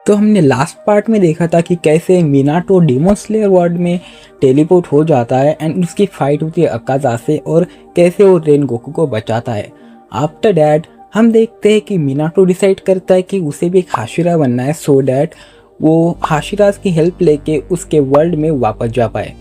तो हमने last part में देखा था कि कैसे मिनाटो डीमन स्लेयर वर्ल्ड में टेलीपोर्ट हो जाता है एंड उसकी फाइट होती है अकाज़ा से और कैसे वो रेनगोकू को बचाता है। आफ्टर दैट हम देखते हैं कि मिनाटो डिसाइड करता है कि उसे भी एक हाशिरा बनना है सो डैट वो हाशिराज की हेल्प लेके उसके वर्ल्ड में वापस जा पाए।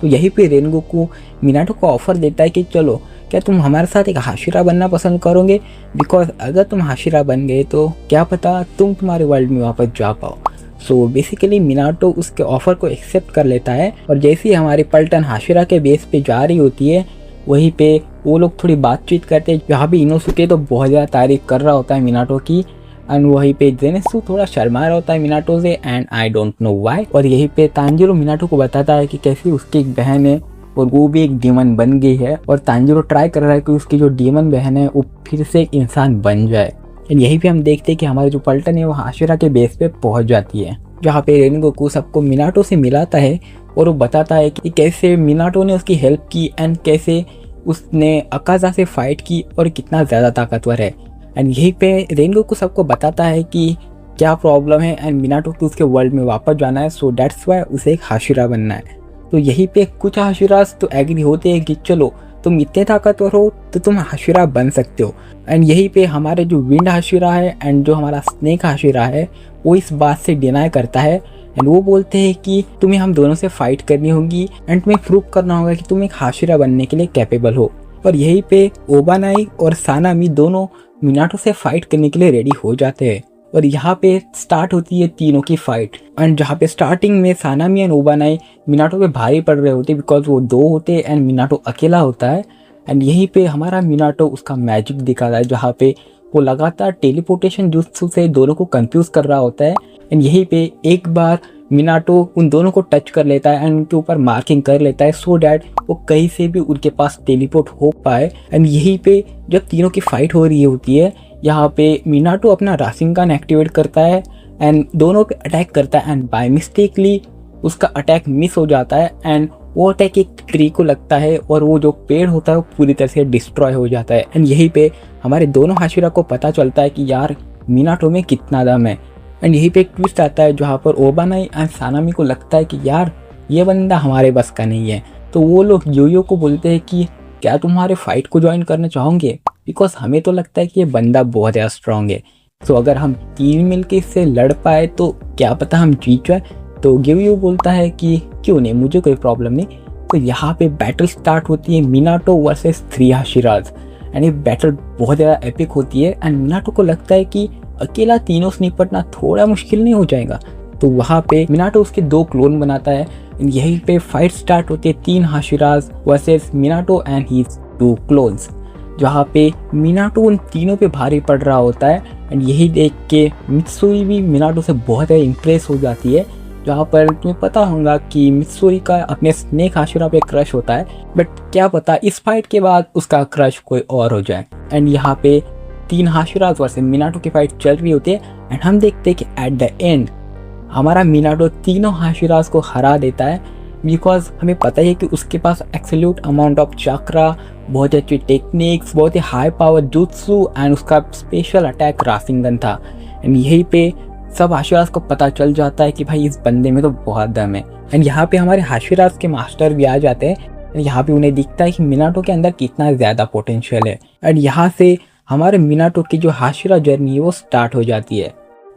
तो यहीं पे रेनगोकू मिनाटो को ऑफर देता है कि चलो क्या तुम हमारे साथ एक हाशिरा बनना पसंद करोगे, बिकॉज अगर तुम हाशिरा बन गए तो क्या पता तुम तुम्हारे वर्ल्ड में वापस जा पाओ। सो बेसिकली मिनाटो उसके ऑफर को एक्सेप्ट कर लेता है और जैसे ही हमारी पलटन हाशिरा के बेस पे जा रही होती है वहीं पे वो लोग थोड़ी बातचीत करते हैं, जहाँ भी इनोसुके तो बहुत ज़्यादा तारीफ कर रहा होता है मिनाटो की एंड वहीं पे जेनेत्सु थोड़ा शर्मा रहा होता है मिनाटो से and I don't know why. और यहीं पे तांजीरो मिनाटो को बताता है कि कैसी उसकी एक बहन है और वो भी एक डीमन बन गई है और तांजीरो ट्राई कर रहा है कि उसकी जो डीमन बहन है वो फिर से एक इंसान बन जाए। एंड यहीं पे हम देखते हैं कि हमारी जो पलटन है वो हाशिरा के बेस पे पहुंच जाती है, जहाँ पे रेनगोकू सबको मिनाटो से मिलाता है और वो बताता है कि कैसे मिनाटो ने उसकी हेल्प की एंड कैसे उसने अकाज़ा से फाइट की और कितना ज़्यादा ताकतवर है। एंड यहीं पे रेनगोकू सबको बताता है कि क्या प्रॉब्लम है एंड मिनाटो को उसके वर्ल्ड में वापस जाना है, सो दैट्स वाई उसे एक हाशिरा बनना है। तो यहीं पे कुछ हाशिरास तो एग्री होते हैं कि चलो तुम इतने ताकतवर हो तो तुम हाशिरा बन सकते हो। एंड यहीं पे हमारे जो विंड हाशिरा है एंड जो हमारा स्नेक हाशिरा है वो इस बात से डिनाई करता है एंड वो बोलते हैं कि तुम्हें हम दोनों से फाइट करनी होगी एंड तुम्हें प्रूव करना होगा कि तुम एक हाशिरा बनने के लिए कैपेबल हो। और यहीं पे ओबानाई और सानामी दोनों मिनाटो से फाइट करने के लिए रेडी हो जाते हैं और यहाँ पे स्टार्ट होती है तीनों की फाइट। एंड जहाँ पे स्टार्टिंग में सानामी एंड ओबानाई मिनाटो पे भारी पड़ रहे होते बिकॉज वो दो होते एंड मिनाटो अकेला होता है। एंड यहीं पे हमारा मिनाटो उसका मैजिक दिखाता है, जहाँ पे वो लगातार टेलीपोर्टेशन जुत्सु से दोनों को कंफ्यूज कर रहा होता है। एंड यहीं पे एक बार मिनाटो उन दोनों को टच कर लेता है एंड उनके ऊपर मार्किंग कर लेता है सो डैट वो कहीं से भी उनके पास टेलीपोर्ट हो पाए। एंड यहीं पे जब तीनों की फाइट हो रही होती है यहाँ पे मिनाटो अपना राशिंगन एक्टिवेट करता है एंड दोनों पे अटैक करता है एंड बाय मिस्टेकली उसका अटैक मिस हो जाता है एंड वो अटैक एक ट्री को लगता है और वो जो पेड़ होता है वो पूरी तरह से डिस्ट्रॉय हो जाता है। एंड यहीं पे हमारे दोनों हाशिरा को पता चलता है कि यार मिनाटो में कितना दम है। एंड यहीं पे एक ट्विस्ट आता है जहाँ पर ओबानाई एंड सानामी को लगता है कि यार ये बंदा हमारे बस का नहीं है, तो वो लोग योयो को बोलते हैं कि क्या तुम्हारे फाइट को ज्वाइन करना चाहोगे, बिकॉज हमें तो लगता है कि ये बंदा बहुत ज़्यादा स्ट्रांग है, तो अगर हम तीन मिलके इससे लड़ पाए तो क्या पता हम जीत जाए। तो गिव्यू बोलता है कि क्यों नहीं, मुझे कोई प्रॉब्लम नहीं। तो यहाँ पे बैटल स्टार्ट होती है मिनाटो वर्सेस 3 हाशिराज एंड ये बैटल बहुत ज़्यादा एपिक होती है एंड मिनाटो को लगता है कि अकेला तीनों से निपटना थोड़ा मुश्किल नहीं हो जाएगा। तो वहाँ पे मिनाटो उसके 2 क्लोन बनाता है। यहीं पे फाइट स्टार्ट होती है 3 Hashiras versus Minato and his 2 clones, जहाँ पे मिनाटो उन तीनों पे भारी पड़ रहा होता है। एंड यही देख के मित्सुई भी मिनाटो से बहुत ज़्यादा इम्प्रेस हो जाती है, जहाँ पर तुम्हें पता होगा कि मित्सुई का अपने स्नेक हाशिरा पे क्रश होता है, बट क्या पता इस फाइट के बाद उसका क्रश कोई और हो जाए। एंड यहाँ पे 3 हाशिराज वर्सेस मिनाटो की फाइट चल रही होती है एंड हम देखते हैं कि एट द एंड हमारा मिनाटो तीनों हाशिराज को हरा देता है, बिकॉज हमें पता ही है कि उसके पास एक्सल्यूट अमाउंट ऑफ चक्रा, बहुत अच्छी टेक्निक्स, बहुत ही हाई पावर जुत्सु एंड उसका स्पेशल अटैक राशिंगन था। एंड यहीं पे सब हाशिराज को पता चल जाता है कि भाई इस बंदे में तो बहुत दम है। एंड यहाँ पे हमारे हाशिराज के मास्टर भी आ जाते हैं। यहाँ पे उन्हें दिखता है कि मिनाटो के अंदर कितना ज़्यादा पोटेंशियल है एंड यहाँ से हमारे मिनाटो की जो हाशिरा जर्नी है वो स्टार्ट हो जाती है।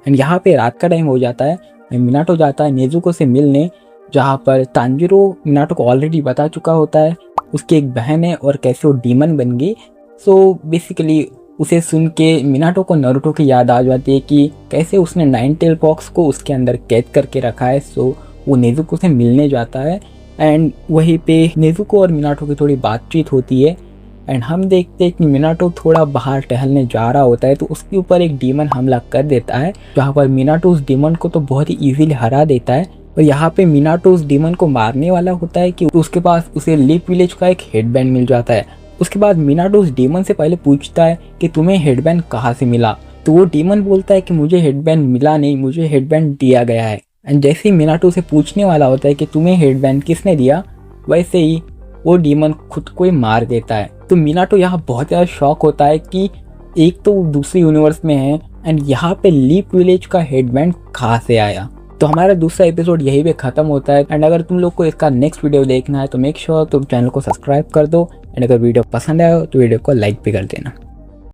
एंड यहाँ पे रात का टाइम हो जाता है, मिनाटो जाता है नेजुको से मिलने, जहाँ पर तांजीरो मिनाटो को ऑलरेडी बता चुका होता है उसकी एक बहन है और कैसे वो डीमन बन गई। सो बेसिकली उसे सुन के मिनाटो को नारुतो की याद आ जाती है कि कैसे उसने 9 टेल फॉक्स को उसके अंदर कैद करके रखा है। सो वो नेजुको से मिलने जाता है एंड वहीं पे नेजुको और मिनाटो की थोड़ी बातचीत होती है एंड हम देखते हैं कि मिनाटो थोड़ा बाहर टहलने जा रहा होता है तो उसके ऊपर एक डीमन हमला कर देता है, जहाँ पर मिनाटो उस डीमन को तो बहुत ही इजीली हरा देता है। और यहाँ पे मिनाटो उस डीमन को मारने वाला होता है कि उसके पास उसे लीप विलेज का एक हेडबैंड मिल जाता है। उसके बाद मिनाटो उस डीमन से पहले पूछता है कि तुम्हें हेडबैंड कहाँ से मिला, तो वो डीमन बोलता है कि मुझे हेडबैंड मिला नहीं, मुझे हेडबैंड दिया गया है। एंड जैसे ही मिनाटो से पूछने वाला होता है कि तुम्हें हेडबैंड किसने दिया, वैसे ही वो डीमन खुद को ही मार देता है। तो मिनाटो यहाँ बहुत ज़्यादा शॉक होता है कि एक तो दूसरी यूनिवर्स में है एंड यहाँ पे लीप विलेज का हेडबैंड कहाँ से आया। तो हमारा दूसरा एपिसोड यहीं पे खत्म होता है। एंड अगर तुम लोग को इसका नेक्स्ट वीडियो देखना है तो मेक श्योर तुम चैनल को सब्सक्राइब कर दो। एंड अगर वीडियो पसंद आया हो तो वीडियो को लाइक भी कर देना।